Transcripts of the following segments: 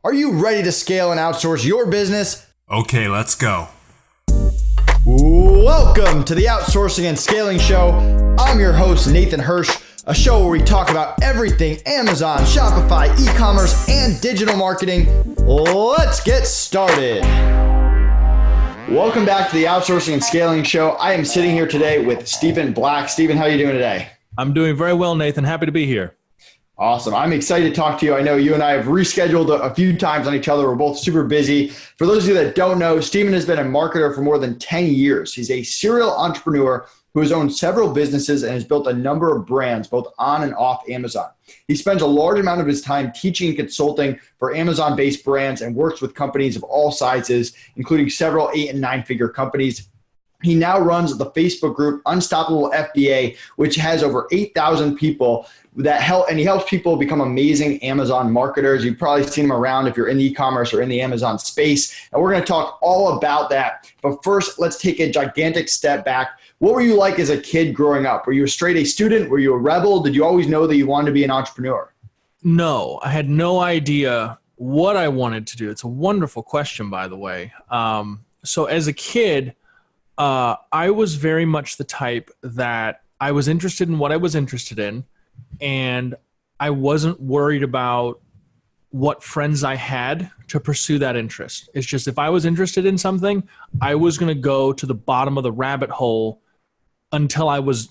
Are you ready to scale and outsource your business? Okay, let's go. Welcome to the Outsourcing and Scaling Show. I'm your host, Nathan Hirsch, a show where we talk about everything Amazon, Shopify, e-commerce, and digital marketing. Let's get started. Welcome back to the Outsourcing and Scaling Show. I am sitting here today with Stephen Black. Stephen, how are you doing today? I'm doing very well, Nathan. Happy to be here. Awesome. I'm excited to talk to you. I know you and I have rescheduled a few times on each other. We're both super busy. For those of you that don't know, Stephen has been a marketer for more than 10 years. He's a serial entrepreneur who has owned several businesses and has built a number of brands, both on and off Amazon. He spends a large amount of his time teaching and consulting for Amazon-based brands and works with companies of all sizes, including several 8- and 9-figure companies. He now runs the Facebook group Unstoppable FBA, which has over 8,000 people that help, and he helps people become amazing Amazon marketers. You've probably seen him around if you're in e-commerce or in the Amazon space, and we're going to talk all about that. But first, let's take a gigantic step back. What were you like as a kid growing up? Were you a straight A student? Were you a rebel? Did you always know that you wanted to be an entrepreneur? No, I had no idea what I wanted to do. It's a wonderful question, by the way. So as a kid, I was very much the type that I was interested in what I was interested in, and I wasn't worried about what friends I had to pursue that interest. It's just if I was interested in something, I was going to go to the bottom of the rabbit hole until I was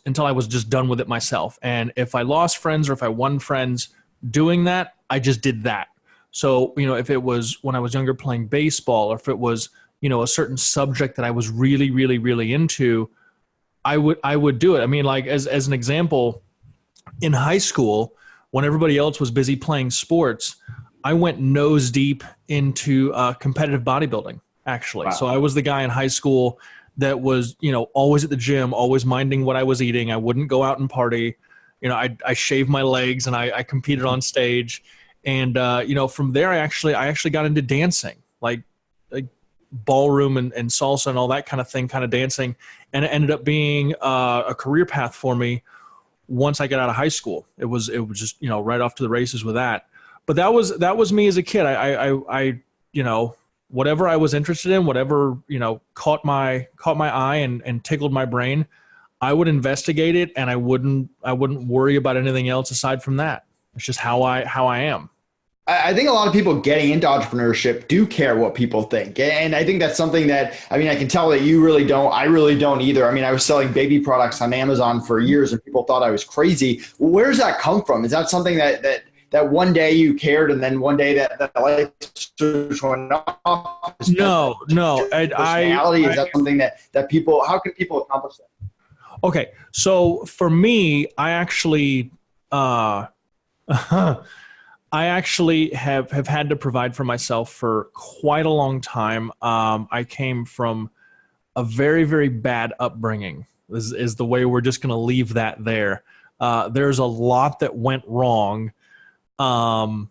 just done with it myself. And if I lost friends or if I won friends doing that, I just did that. So, if it was when I was younger playing baseball, or if it was, a certain subject that I was really, really, really into, I would do it. I mean, like as an example, in high school, when everybody else was busy playing sports, I went nose deep into competitive bodybuilding, actually. Wow. So I was the guy in high school that was, always at the gym, always minding what I was eating. I wouldn't go out and party. I shaved my legs and I competed on stage. And, from there, I actually got into dancing, like ballroom and salsa and all that kind of thing, kind of dancing. And it ended up being a career path for me once I got out of high school. It was just, right off to the races with that. But that was me as a kid. I whatever I was interested in, whatever, caught my eye and tickled my brain, I would investigate it, and I wouldn't worry about anything else aside from that. It's just how I am. I think a lot of people getting into entrepreneurship do care what people think. And I think that's something that, I can tell that you really don't. I really don't either. I was selling baby products on Amazon for years and people thought I was crazy. Where does that come from? Is that something that one day you cared and then one day that light switch went off? No. Personality? Is that something that people, how can people accomplish that? Okay. So for me, I actually have had to provide for myself for quite a long time. I came from a very, very bad upbringing, is the way we're just going to leave that there. There's a lot that went wrong on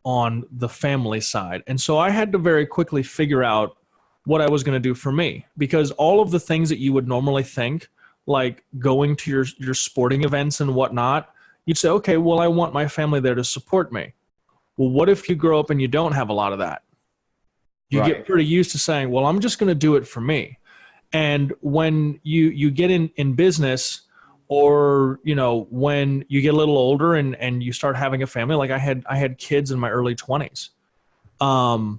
the family side. And so I had to very quickly figure out what I was going to do for me, because all of the things that you would normally think, like going to your sporting events and whatnot, you'd say, okay, well, I want my family there to support me. Well, what if you grow up and you don't have a lot of that? You Right. get pretty used to saying, well, I'm just going to do it for me. And when you get in business, or, when you get a little older and you start having a family, like I had kids in my early 20s. I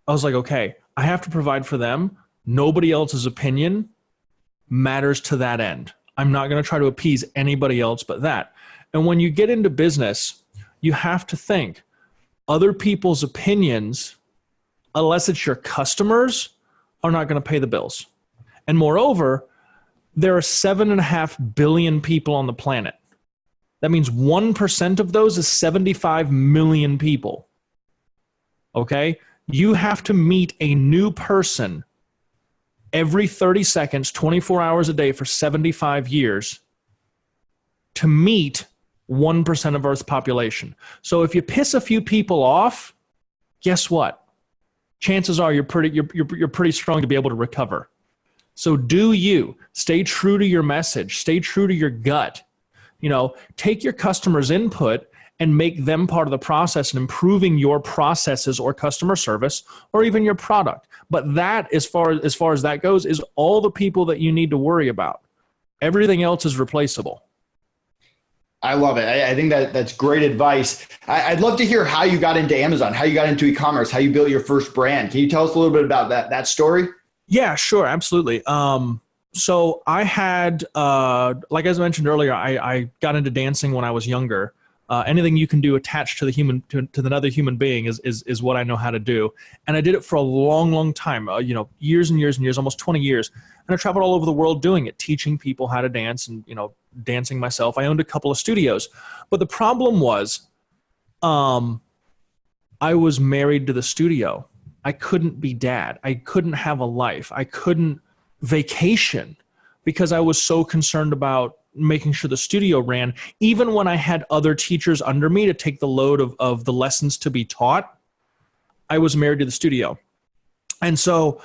was like, okay, I have to provide for them. Nobody else's opinion matters to that end. I'm not going to try to appease anybody else but that. And when you get into business, you have to think other people's opinions, unless it's your customers, are not going to pay the bills. And moreover, there are 7.5 billion people on the planet. That means 1% of those is 75 million people. Okay? You have to meet a new person every 30 seconds, 24 hours a day for 75 years to meet 1% of Earth's population. So if you piss a few people off, guess what? Chances are you're pretty strong to be able to recover. So do you stay true to your message, stay true to your gut, take your customers' input and make them part of the process and improving your processes or customer service or even your product. But that, as far as that goes, is all the people that you need to worry about. Everything else is replaceable. I love it. I think that's great advice. I'd love to hear how you got into Amazon, how you got into e-commerce, how you built your first brand. Can you tell us a little bit about that story? Yeah, sure. Absolutely. So I had, like as I mentioned earlier, I got into dancing when I was younger. Anything you can do attached to to another human being is what I know how to do. And I did it for a long, long time, years and years and years, almost 20 years. And I traveled all over the world doing it, teaching people how to dance and, dancing myself. I owned a couple of studios. But the problem was, I was married to the studio. I couldn't be dad. I couldn't have a life. I couldn't vacation because I was so concerned about making sure the studio ran. Even when I had other teachers under me to take the load of the lessons to be taught, I was married to the studio. And so,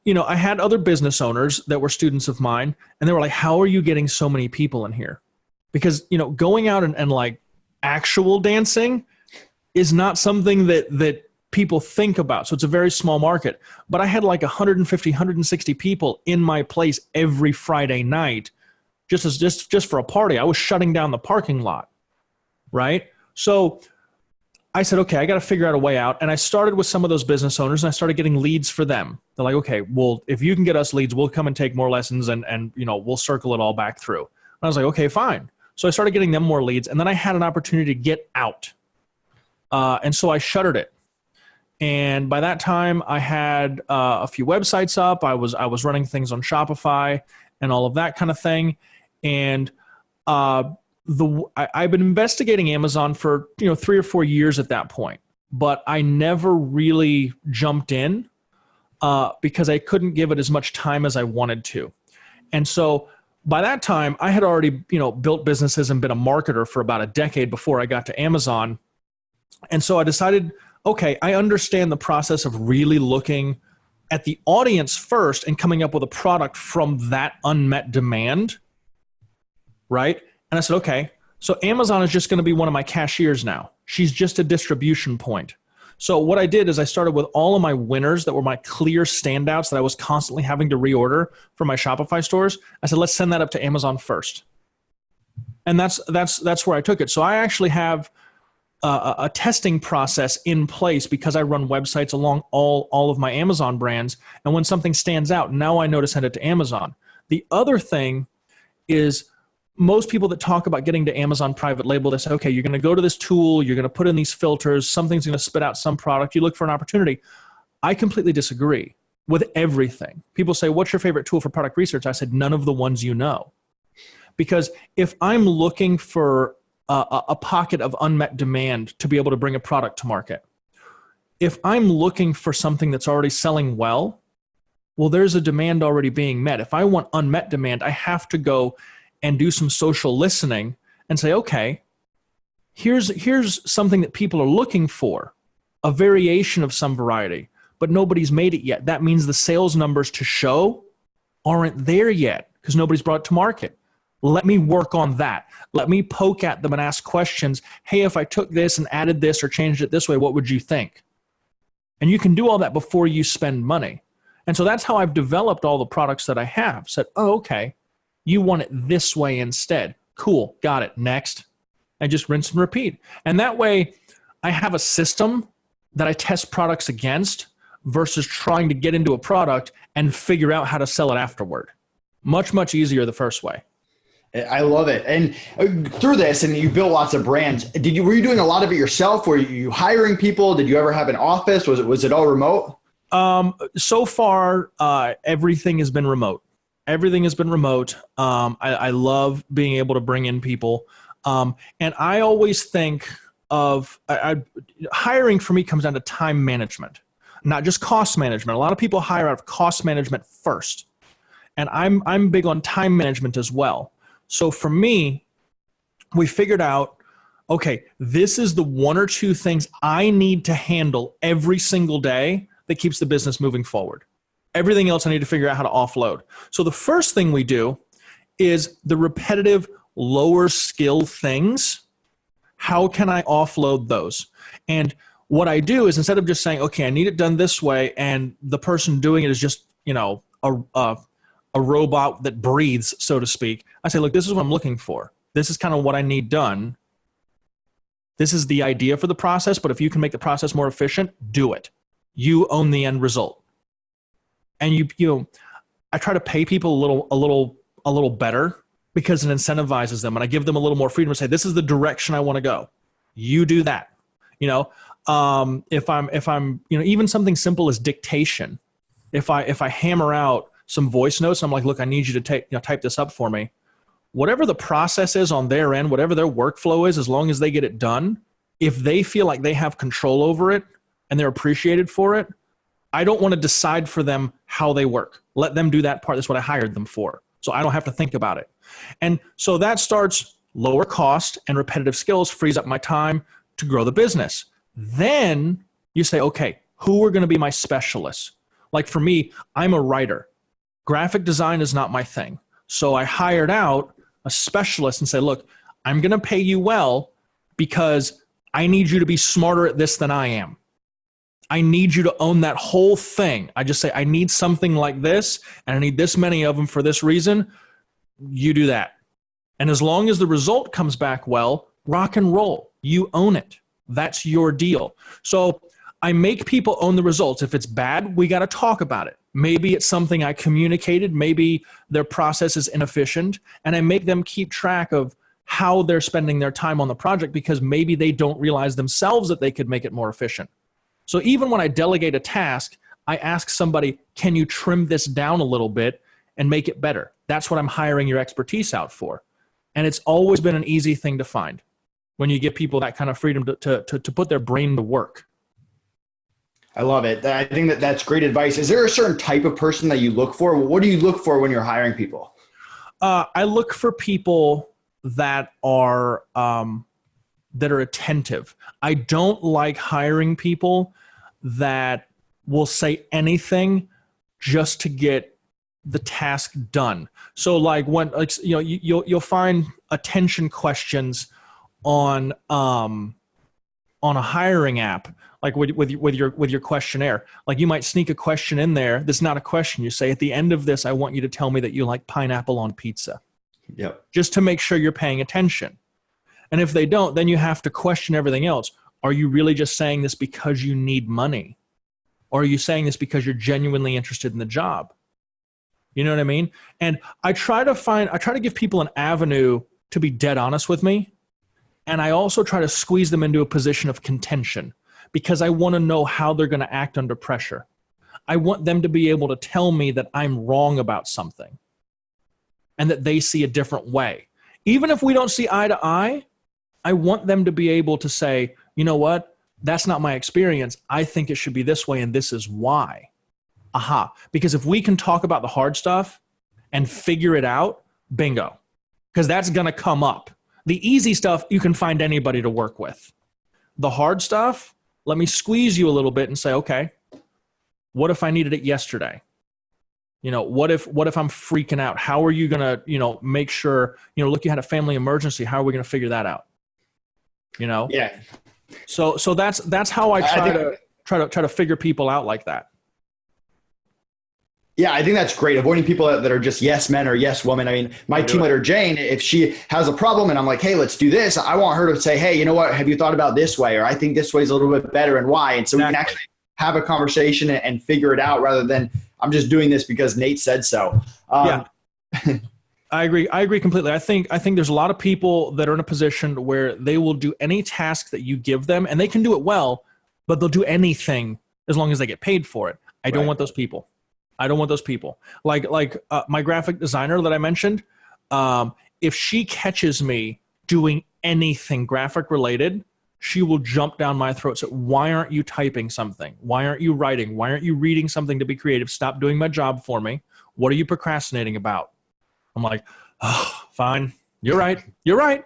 I had other business owners that were students of mine, and they were like, how are you getting so many people in here? Because, going out and like actual dancing is not something that people think about. So it's a very small market. But I had like 150, 160 people in my place every Friday night just for a party. I was shutting down the parking lot, right? So I said, okay, I got to figure out a way out. And I started with some of those business owners and I started getting leads for them. They're like, okay, well, if you can get us leads, we'll come and take more lessons and we'll circle it all back through. And I was like, okay, fine. So I started getting them more leads, and then I had an opportunity to get out. And so I shuttered it. And by that time I had a few websites up. I was running things on Shopify and all of that kind of thing. And I've been investigating Amazon for 3 or 4 years at that point, but I never really jumped in because I couldn't give it as much time as I wanted to. And so by that time, I had already built businesses and been a marketer for about a decade before I got to Amazon. And so I decided, okay, I understand the process of really looking at the audience first and coming up with a product from that unmet demand, right? And I said, okay, so Amazon is just going to be one of my cashiers now. She's just a distribution point. So what I did is I started with all of my winners that were my clear standouts that I was constantly having to reorder for my Shopify stores. I said, let's send that up to Amazon first. And that's where I took it. So I actually have a testing process in place because I run websites along all of my Amazon brands. And when something stands out, now I know to send it to Amazon. The other thing is, most people that talk about getting to Amazon private label, they say, okay, you're going to go to this tool, you're going to put in these filters, something's going to spit out some product, you look for an opportunity. I completely disagree with everything. People say, what's your favorite tool for product research? I said, none of the ones you know. Because if I'm looking for a pocket of unmet demand to be able to bring a product to market, if I'm looking for something that's already selling well, there's a demand already being met. If I want unmet demand, I have to go and do some social listening and say, okay, here's something that people are looking for, a variation of some variety, but nobody's made it yet. That means the sales numbers to show aren't there yet because nobody's brought it to market. Let me work on that. Let me poke at them and ask questions. Hey, if I took this and added this or changed it this way, what would you think? And you can do all that before you spend money. And so that's how I've developed all the products that I have. Said, oh, okay, you want it this way instead. Cool, got it, next. I just rinse and repeat. And that way I have a system that I test products against versus trying to get into a product and figure out how to sell it afterward. Much, much easier the first way. I love it. And through this, and you built lots of brands, were you doing a lot of it yourself? Were you hiring people? Did you ever have an office? Was it all remote? So far, everything has been remote. Everything has been remote. I love being able to bring in people. And I always think of hiring for me comes down to time management, not just cost management. A lot of people hire out of cost management first. And I'm big on time management as well. So for me, we figured out, okay, this is the 1 or 2 things I need to handle every single day that keeps the business moving forward. Everything else I need to figure out how to offload. So the first thing we do is the repetitive, lower skill things How can I offload those? And what I do is, instead of just saying, okay, I need it done this way, and the person doing it is just, a robot that breathes, so to speak, I say, look, this is what I'm looking for. This is kind of what I need done. This is the idea for the process, but if you can make the process more efficient, do it. You own the end result. And I try to pay people a little better, because it incentivizes them, and I give them a little more freedom to say, this is the direction I want to go. You do that. If I'm even something simple as dictation, if I hammer out some voice notes, I'm like, look, I need you to type this up for me. Whatever the process is on their end, whatever their workflow is, as long as they get it done, if they feel like they have control over it and they're appreciated for it, I don't want to decide for them how they work. Let them do that part. That's what I hired them for. So I don't have to think about it. And so that starts lower cost and repetitive skills, frees up my time to grow the business. Then you say, okay, who are going to be my specialists? Like for me, I'm a writer. Graphic design is not my thing. So I hired out a specialist and said, look, I'm going to pay you well because I need you to be smarter at this than I am. I need you to own that whole thing. I just say, I need something like this, and I need this many of them for this reason. You do that. And as long as the result comes back well, rock and roll. You own it. That's your deal. So I make people own the results. If it's bad, we got to talk about it. Maybe it's something I communicated. Maybe their process is inefficient. And I make them keep track of how they're spending their time on the project, because maybe they don't realize themselves that they could make it more efficient. So even when I delegate a task, I ask somebody, can you trim this down a little bit and make it better? That's what I'm hiring your expertise out for. And it's always been an easy thing to find when you give people that kind of freedom to put their brain to work. I love it. I think that's great advice. Is there a certain type of person that you look for? What do you look for when you're hiring people? I look for people that are attentive. I don't like hiring people that will say anything just to get the task done. So like you'll find attention questions on a hiring app, like with your questionnaire. Like you might sneak a question in there that's not a question. You say, at the end of this, I want you to tell me that you like pineapple on pizza. Yep. Just to make sure you're paying attention. And if they don't, then you have to question everything else. Are you really just saying this because you need money? Or are you saying this because you're genuinely interested in the job? You know what I mean? And I try to give people an avenue to be dead honest with me. And I also try to squeeze them into a position of contention, because I want to know how they're going to act under pressure. I want them to be able to tell me that I'm wrong about something and that they see a different way. Even if we don't see eye to eye, I want them to be able to say, you know what? That's not my experience. I think it should be this way, and this is why. Aha. Because if we can talk about the hard stuff and figure it out, bingo. Because that's going to come up. The easy stuff, you can find anybody to work with. The hard stuff, let me squeeze you a little bit and say, okay, what if I needed it yesterday? What if I'm freaking out? How are you going to, make sure, look, you had a family emergency. How are we going to figure that out? Yeah. So that's how I try to figure people out like that. Yeah, I think that's great. Avoiding people that are just yes men or yes women. I mean, my team leader, Jane, if she has a problem and I'm like, hey, let's do this, I want her to say, hey, you know what? Have you thought about this way? Or I think this way is a little bit better, and why? And so we can actually have a conversation and figure it out, rather than I'm just doing this because Nate said so. Yeah. I agree completely. I think there's a lot of people that are in a position where they will do any task that you give them, and they can do it well, but they'll do anything as long as they get paid for it. I don't want those people. I don't want those people. Like my graphic designer that I mentioned, if she catches me doing anything graphic related, she will jump down my throat. So why aren't you typing something? Why aren't you writing? Why aren't you reading something to be creative? Stop doing my job for me. What are you procrastinating about? I'm like, oh, fine. You're right. You're right.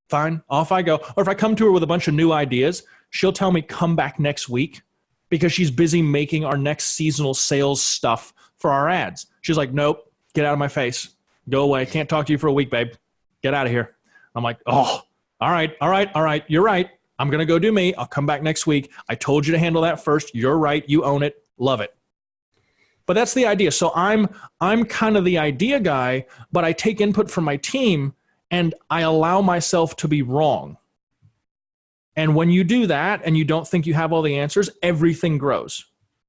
Fine. Off I go. Or if I come to her with a bunch of new ideas, she'll tell me, come back next week, because she's busy making our next seasonal sales stuff for our ads. She's like, nope, get out of my face. Go away. Can't talk to you for a week, babe. Get out of here. I'm like, oh, All right, all right, all right. You're right. I'm going to go do me. I'll come back next week. I told you to handle that first. You're right. You own it. Love it. But that's the idea. So I'm kind of the idea guy, but I take input from my team and I allow myself to be wrong. And when you do that and you don't think you have all the answers, everything grows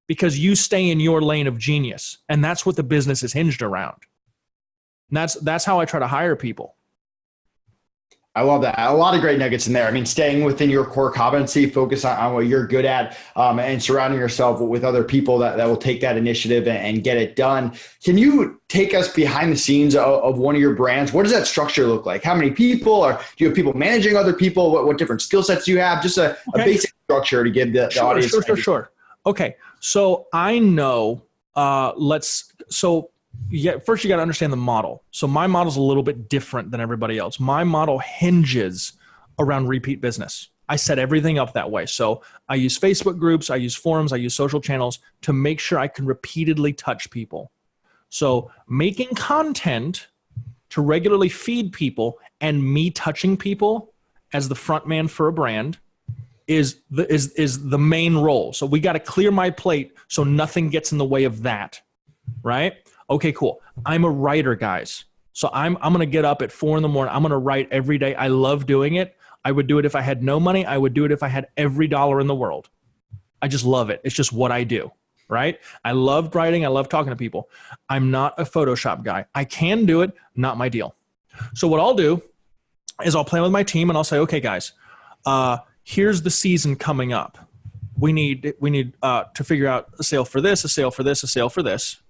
because you stay in your lane of genius. And that's what the business is hinged around. And that's how I try to hire people. I love that. A lot of great nuggets in there. I mean, staying within your core competency, focus on what you're good at, and surrounding yourself with other people that will take that initiative and get it done. Can you take us behind the scenes of one of your brands? What does that structure look like? How many people? Or do you have people managing other people? What different skill sets do you have? Just a basic structure to give the audience. Sure. Okay. So I know, first you got to understand the model. So my model is a little bit different than everybody else. My model hinges around repeat business. I set everything up that way. So I use Facebook groups, I use forums, I use social channels to make sure I can repeatedly touch people. So making content to regularly feed people and me touching people as the front man for a brand is the main role. So we got to clear my plate so nothing gets in the way of that, right? Okay, cool. I'm a writer, guys. So I'm going to get up at 4 a.m. I'm going to write every day. I love doing it. I would do it if I had no money. I would do it if I had every dollar in the world. I just love it. It's just what I do, right? I love writing. I love talking to people. I'm not a Photoshop guy. I can do it, not my deal. So what I'll do is I'll plan with my team and I'll say, okay, guys, here's the season coming up. We need to figure out a sale for this, a sale for this, a sale for this.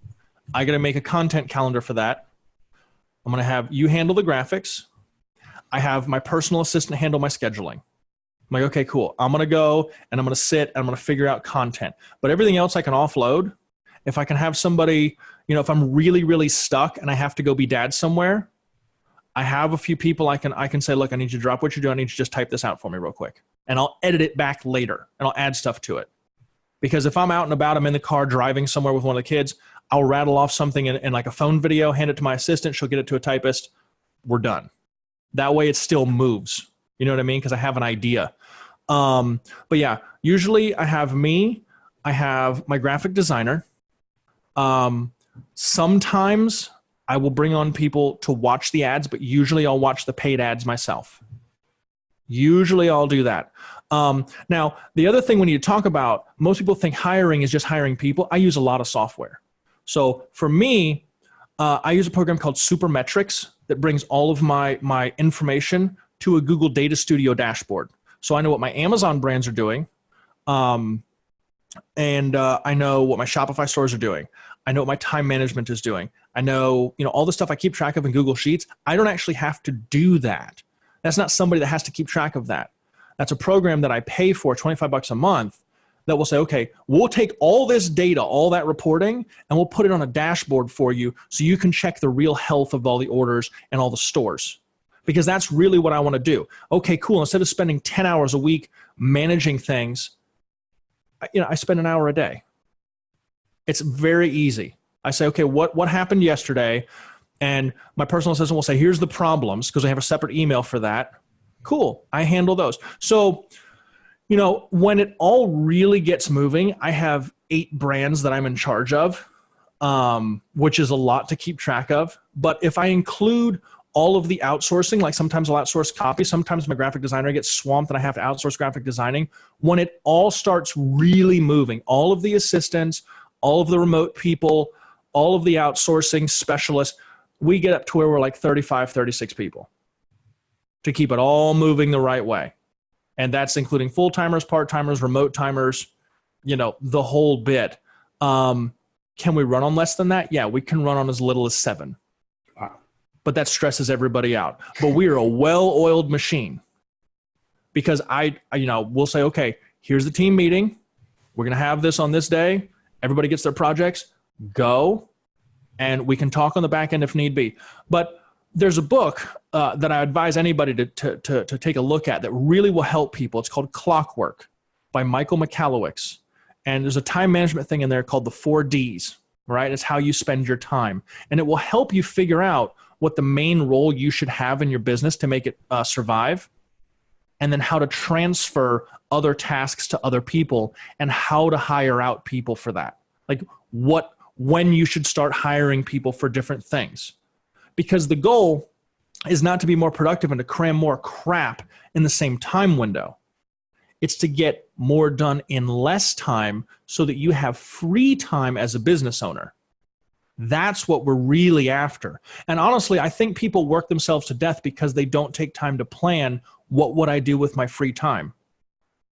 I got to make a content calendar for that. I'm going to have you handle the graphics. I have my personal assistant handle my scheduling. I'm like, okay, cool. I'm going to go and I'm going to sit and I'm going to figure out content. But everything else I can offload. If I can have somebody, if I'm really, really stuck and I have to go be dad somewhere, I have a few people I can say, look, I need you to drop what you're doing. I need you to just type this out for me real quick. And I'll edit it back later and I'll add stuff to it. Because if I'm out and about, I'm in the car driving somewhere with one of the kids, I'll rattle off something in like a phone video, hand it to my assistant. She'll get it to a typist. We're done. That way it still moves. You know what I mean? Because I have an idea. But yeah, usually I have my graphic designer. Sometimes I will bring on people to watch the ads, but usually I'll watch the paid ads myself. Usually I'll do that. Now, the other thing we need to talk about, most people think hiring is just hiring people. I use a lot of software. So for me, I use a program called Supermetrics that brings all of my information to a Google Data Studio dashboard. So I know what my Amazon brands are doing, and I know what my Shopify stores are doing. I know what my time management is doing. I know, all the stuff I keep track of in Google Sheets. I don't actually have to do that. That's not somebody that has to keep track of that. That's a program that I pay for $25 a month that will say, okay, we'll take all this data, all that reporting, and we'll put it on a dashboard for you so you can check the real health of all the orders and all the stores. Because that's really what I want to do. Okay, cool. Instead of spending 10 hours a week managing things, I spend an hour a day. It's very easy. I say, okay, what happened yesterday? And my personal assistant will say, here's the problems, because I have a separate email for that. Cool. I handle those. So, when it all really gets moving, I have 8 brands that I'm in charge of, which is a lot to keep track of. But if I include all of the outsourcing, like sometimes I'll outsource copy, sometimes my graphic designer gets swamped and I have to outsource graphic designing. When it all starts really moving, all of the assistants, all of the remote people, all of the outsourcing specialists, we get up to where we're like 35, 36 people to keep it all moving the right way. And that's including full-timers, part-timers, remote timers, the whole bit. Can we run on less than that? Yeah, we can run on as little as 7. Wow. But that stresses everybody out. But we are a well-oiled machine because we'll say, okay, here's the team meeting. We're going to have this on this day. Everybody gets their projects. Go. And we can talk on the back end if need be. But there's a book that I advise anybody to take a look at that really will help people. It's called Clockwork by Michael Michalowicz. And there's a time management thing in there called the 4 Ds, right? It's how you spend your time. And it will help you figure out what the main role you should have in your business to make it survive. and then how to transfer other tasks to other people and how to hire out people for that. Like when you should start hiring people for different things. Because the goal is not to be more productive and to cram more crap in the same time window. It's to get more done in less time so that you have free time as a business owner. That's what we're really after. And honestly, I think people work themselves to death because they don't take time to plan, what would I do with my free time?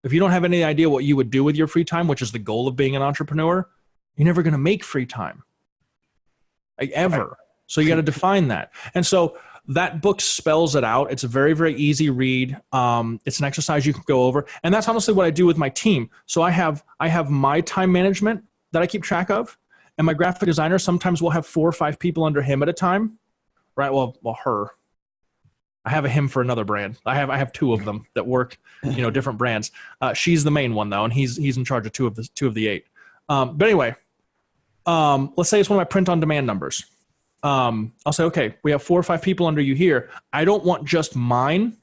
If you don't have any idea what you would do with your free time, which is the goal of being an entrepreneur, you're never going to make free time. Like ever. So you got to define that. And so that book spells it out. It's a very, very easy read. It's an exercise you can go over. And that's honestly what I do with my team. So I have my time management that I keep track of. And my graphic designer, sometimes we'll have 4 or 5 people under him at a time. Right? Well, her. I have a him for another brand. I have 2 of them that work, different brands. She's the main one though, and he's in charge of 2 of the 8. But anyway, let's say it's one of my print on demand numbers. I'll say, okay, we have 4 or 5 people under you here. I don't want just mine.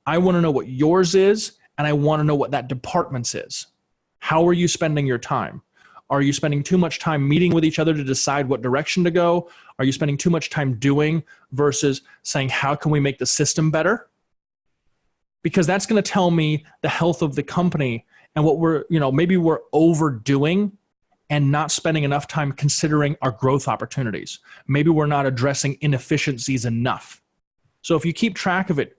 I want to know what yours is, and I want to know what that department's is. How are you spending your time? Are you spending too much time meeting with each other to decide what direction to go? Are you spending too much time doing versus saying, how can we make the system better? Because that's going to tell me the health of the company and what maybe we're overdoing and not spending enough time considering our growth opportunities. Maybe we're not addressing inefficiencies enough. So if you keep track of it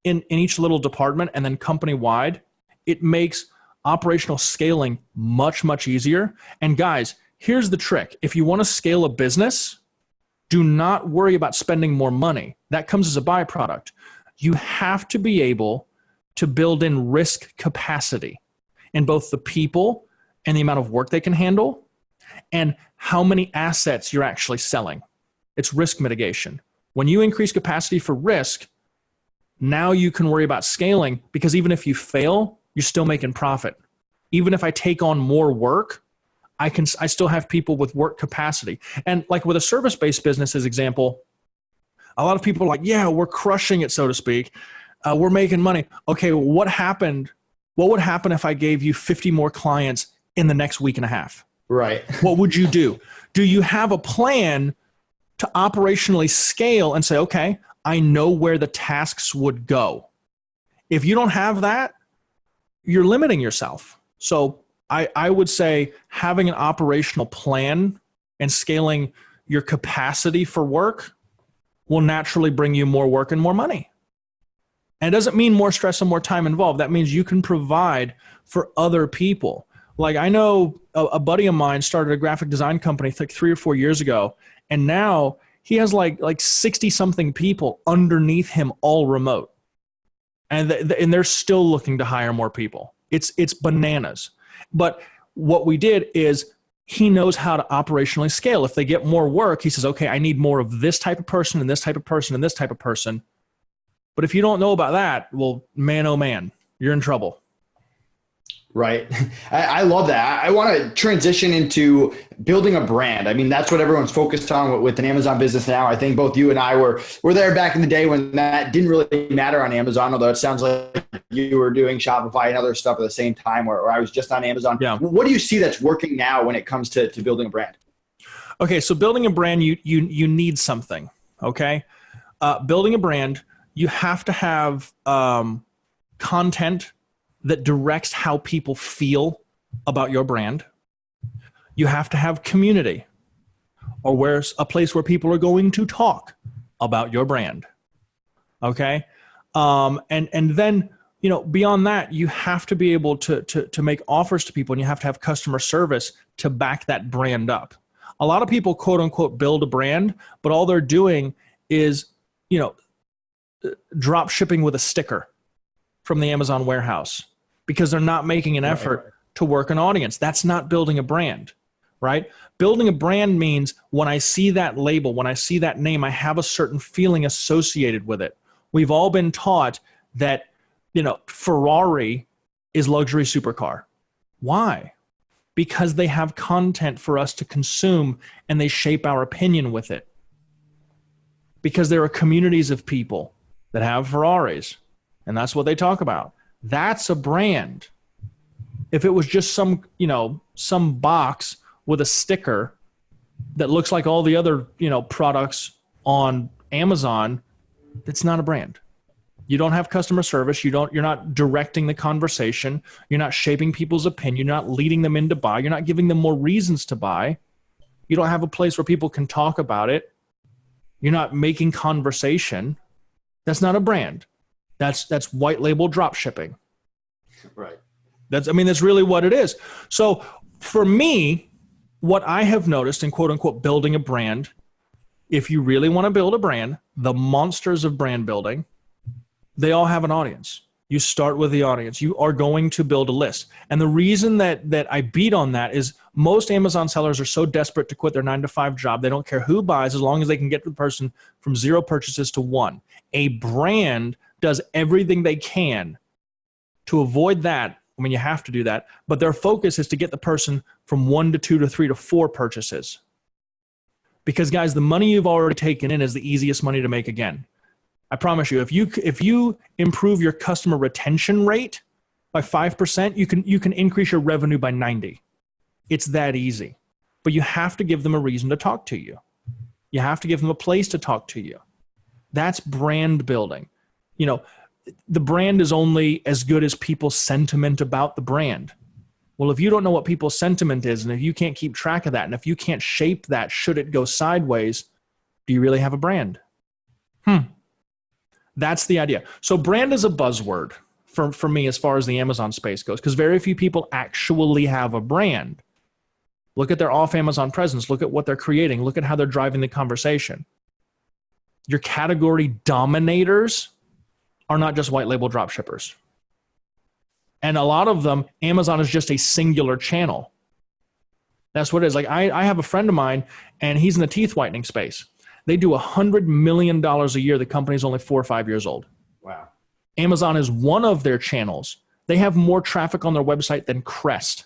in each little department and then company-wide, it makes operational scaling much, much easier. And guys, here's the trick. If you want to scale a business, do not worry about spending more money. That comes as a byproduct. You have to be able to build in risk capacity in both the people and the amount of work they can handle and how many assets you're actually selling. It's risk mitigation. When you increase capacity for risk, now you can worry about scaling because even if you fail, you're still making profit. Even if I take on more work, I still have people with work capacity. And like with a service-based business as example, a lot of people are like, yeah, we're crushing it, so to speak. We're making money. Okay, what happened? What would happen if I gave you 50 more clients in the next week and a half? Right. What would you do? Do you have a plan to operationally scale and say, okay, I know where the tasks would go? If you don't have that, you're limiting yourself. So I would say having an operational plan and scaling your capacity for work will naturally bring you more work and more money. And it doesn't mean more stress and more time involved. That means you can provide for other people. Like I know a buddy of mine started a graphic design company like 3 or 4 years ago, and now he has like 60 something people underneath him, all remote. And they're still looking to hire more people. It's bananas. But what we did is he knows how to operationally scale. If they get more work, he says, okay, I need more of this type of person and this type of person and this type of person. But if you don't know about that, well, man, oh man, you're in trouble. Right. I love that. I want to transition into building a brand. I mean, that's what everyone's focused on with an Amazon business now. I think both you and I were there back in the day when that didn't really matter on Amazon, although it sounds like you were doing Shopify and other stuff at the same time where I was just on Amazon. Yeah. What do you see that's working now when it comes to building a brand? Okay, so building a brand, you need something, okay? Building a brand, you have to have content that directs how people feel about your brand. You have to have community, or where's a place where people are going to talk about your brand. Okay. And then, beyond that, you have to be able to make offers to people, and you have to have customer service to back that brand up. A lot of people, quote unquote, build a brand, but all they're doing is, drop shipping with a sticker from the Amazon warehouse, because they're not making an effort to work an audience. That's not building a brand, right? Building a brand means when I see that label, when I see that name, I have a certain feeling associated with it. We've all been taught that, Ferrari is luxury supercar. Why? Because they have content for us to consume and they shape our opinion with it. Because there are communities of people that have Ferraris, and that's what they talk about. That's a brand. If it was just some box with a sticker that looks like all the other, products on Amazon, it's not a brand. You don't have customer service. You're not directing the conversation. You're not shaping people's opinion. You're not leading them in to buy. You're not giving them more reasons to buy. You don't have a place where people can talk about it. You're not making conversation. That's not a brand. That's white label drop shipping. Right. That's really what it is. So for me, what I have noticed in quote unquote building a brand, if you really want to build a brand, the monsters of brand building, they all have an audience. You start with the audience. You are going to build a list. And the reason that I beat on that is most Amazon sellers are so desperate to quit their 9-to-5 job. They don't care who buys as long as they can get the person from 0 purchases to 1. A brand does everything they can to avoid that. I mean, you have to do that, but their focus is to get the person from 1 to 2 to 3 to 4 purchases. Because guys, the money you've already taken in is the easiest money to make again. I promise you, if you improve your customer retention rate by 5%, you can increase your revenue by 90. It's that easy. But you have to give them a reason to talk to you. You have to give them a place to talk to you. That's brand building. The brand is only as good as people's sentiment about the brand. Well, if you don't know what people's sentiment is, and if you can't keep track of that, and if you can't shape that should it go sideways, do you really have a brand? That's the idea. So brand is a buzzword for me as far as the Amazon space goes, because very few people actually have a brand. Look at their off-Amazon presence. Look at what they're creating. Look at how they're driving the conversation. Your category dominators are not just white label drop shippers. And a lot of them, Amazon is just a singular channel. That's what it is. Like I have a friend of mine, and he's in the teeth whitening space. They do $100 million a year. The company's only 4 or 5 years old. Wow. Amazon is one of their channels. They have more traffic on their website than Crest.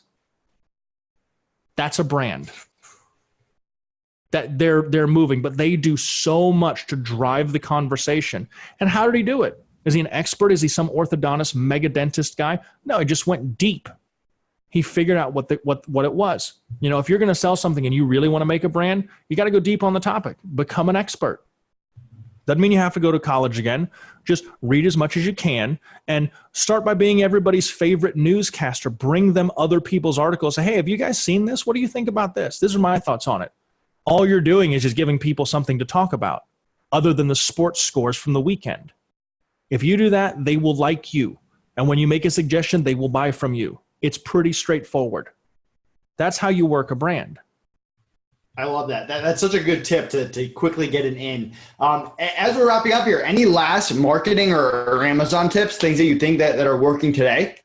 That's a brand. That they're moving, but they do so much to drive the conversation. And how did he do it? Is he an expert? Is he some orthodontist, mega dentist guy? No, he just went deep. He figured out what it was. If you're going to sell something and you really want to make a brand, you got to go deep on the topic. Become an expert. Doesn't mean you have to go to college again. Just read as much as you can and start by being everybody's favorite newscaster. Bring them other people's articles. Say, hey, have you guys seen this? What do you think about this? These are my thoughts on it. All you're doing is just giving people something to talk about other than the sports scores from the weekend. If you do that, they will like you. And when you make a suggestion, they will buy from you. It's pretty straightforward. That's how you work a brand. I love that. That's such a good tip to quickly get it in. As we're wrapping up here, any last marketing or Amazon tips, things that you think that are working today?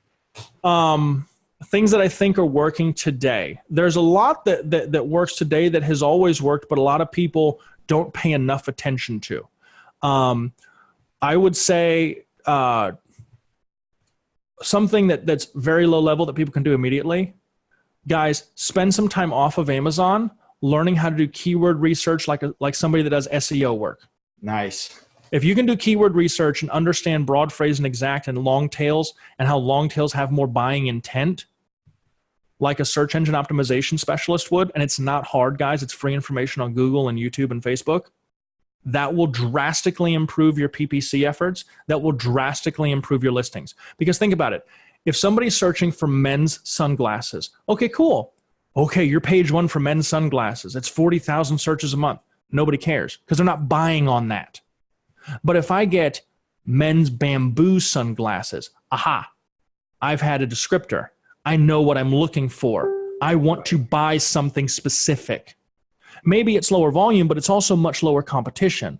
Things that I think are working today. There's a lot that works today that has always worked, but a lot of people don't pay enough attention to. I would say something that's very low level that people can do immediately. Guys, spend some time off of Amazon learning how to do keyword research like somebody that does SEO work. Nice. If you can do keyword research and understand broad phrase and exact and long tails and how long tails have more buying intent, like a search engine optimization specialist would, and it's not hard, guys. It's free information on Google and YouTube and Facebook. That will drastically improve your PPC efforts. That will drastically improve your listings. Because think about it. If somebody's searching for men's sunglasses, okay, cool. Okay, you're page 1 for men's sunglasses. It's 40,000 searches a month. Nobody cares because they're not buying on that. But if I get men's bamboo sunglasses, aha, I've had a descriptor. I know what I'm looking for. I want to buy something specific. Maybe it's lower volume, but it's also much lower competition.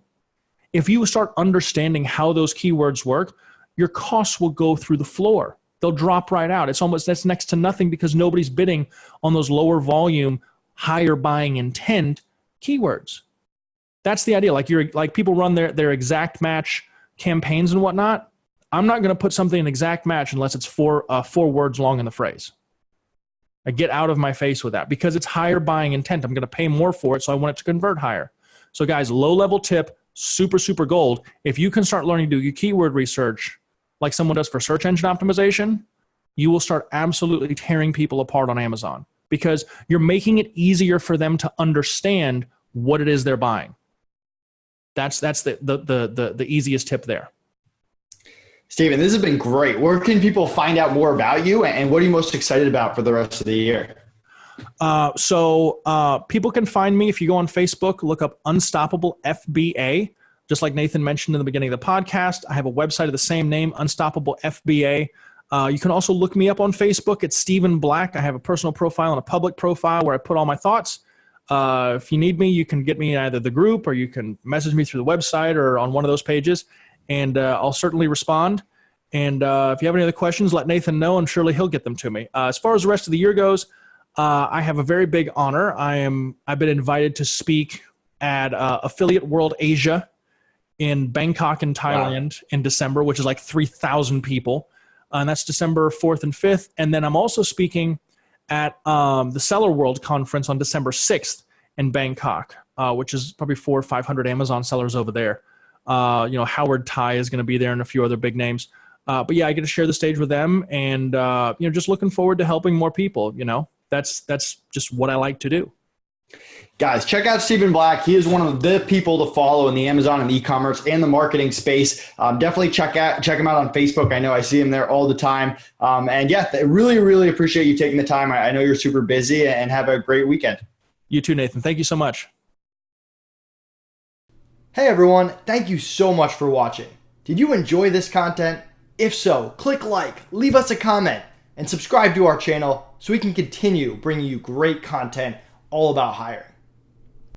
If you start understanding how those keywords work, your costs will go through the floor. They'll drop right out. That's next to nothing because nobody's bidding on those lower volume, higher buying intent keywords. That's the idea. Like people run their exact match campaigns and whatnot. I'm not going to put something in exact match unless it's four words long in the phrase. I get out of my face with that because it's higher buying intent. I'm going to pay more for it, so I want it to convert higher. So guys, low level tip, super, super gold. If you can start learning to do your keyword research like someone does for search engine optimization, you will start absolutely tearing people apart on Amazon because you're making it easier for them to understand what it is they're buying. That's the easiest tip there. Stephen, this has been great. Where can people find out more about you, and what are you most excited about for the rest of the year? So people can find me if you go on Facebook, look up Unstoppable FBA. Just like Nathan mentioned in the beginning of the podcast, I have a website of the same name, Unstoppable FBA. You can also look me up on Facebook. It's Stephen Black. I have a personal profile and a public profile where I put all my thoughts. If you need me, you can get me in either the group or you can message me through the website or on one of those pages, and I'll certainly respond. And if you have any other questions, let Nathan know, and surely he'll get them to me. As far as the rest of the year goes, I have a very big honor. I've been invited to speak at Affiliate World Asia in Bangkok in Thailand in December, which is like 3,000 people. And that's December 4th and 5th. And then I'm also speaking at the Seller World Conference on December 6th in Bangkok, which is probably 400 or 500 Amazon sellers over there. Howard Tai is going to be there and a few other big names. But yeah, I get to share the stage with them, and just looking forward to helping more people. That's just what I like to do. Guys, check out Stephen Black. He is one of the people to follow in the Amazon and e-commerce and the marketing space. Definitely check him out on Facebook. I know I see him there all the time. And yeah, I really, really appreciate you taking the time. I know you're super busy, and have a great weekend. You too, Nathan. Thank you so much. Hey everyone, thank you so much for watching. Did you enjoy this content? If so, click like, leave us a comment, and subscribe to our channel so we can continue bringing you great content all about hiring.